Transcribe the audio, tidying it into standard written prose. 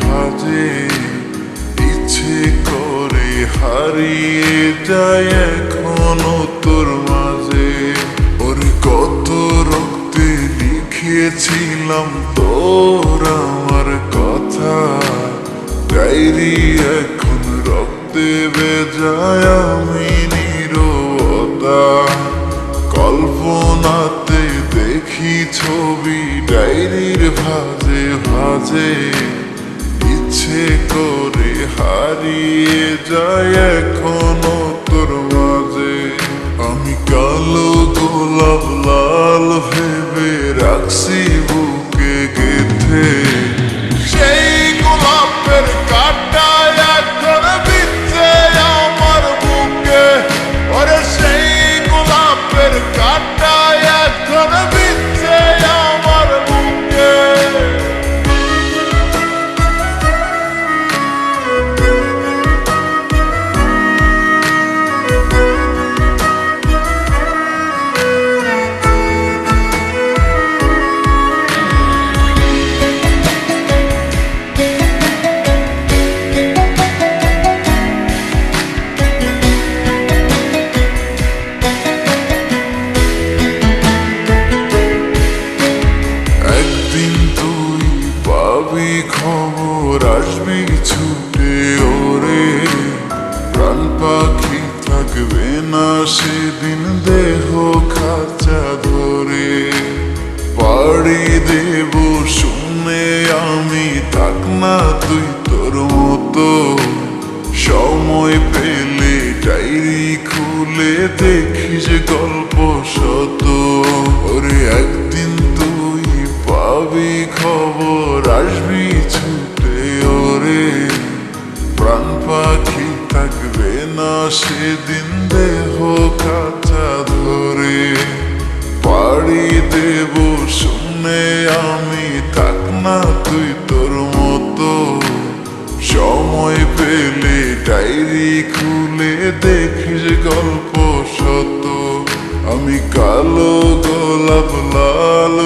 ভাজে, ইচ্ছে করে হারিয়ে যায় এখনো তোর মাঝে। ওরে কত রক্তে লিখেছিলাম তোর আমার কথা, ডায়েরি এখন রক্তে ভেজায়, আমি নীরবতা। কল্পনাতে দেখি ছবি ডায়েরির ভাজে ভাজে, ইচ্ছে করে হারিয়ে যায় এখনো তোর মাঝে। আমি কালো গোলাপ লাল ভেবে রাখছি বুকে গেথে, সেই গোলাপের কাঁটা এখন বিচ্ছে আমার বুকে। ওরে সেই গোলাপের কাঁটা এখন বিচ্ছে আমার বুকে। খবর আসবি ছুটে ওরে, প্রাণ পাখি থাকবে না সেদিন দেহ খাঁচা ধরে। পাড়ি দেব শুনে আমি, থাক না তুই তোর মতো। সময় পেলে ডায়েরি খুলে দেখিস গল্প শত। ওরে একদিন তুই পাবি খবর আসবি ছুটে ওরে, প্রাণ পাখি থাকবে না সেদিন দেহ কাঁচা ধরে। পাড়ি দেব শুনে আমি, থাক না তুই তোর মতো। সময় পেলে ডায়েরি খুলে দেখিস গল্প শত। আমি কালো গোলাপ লাল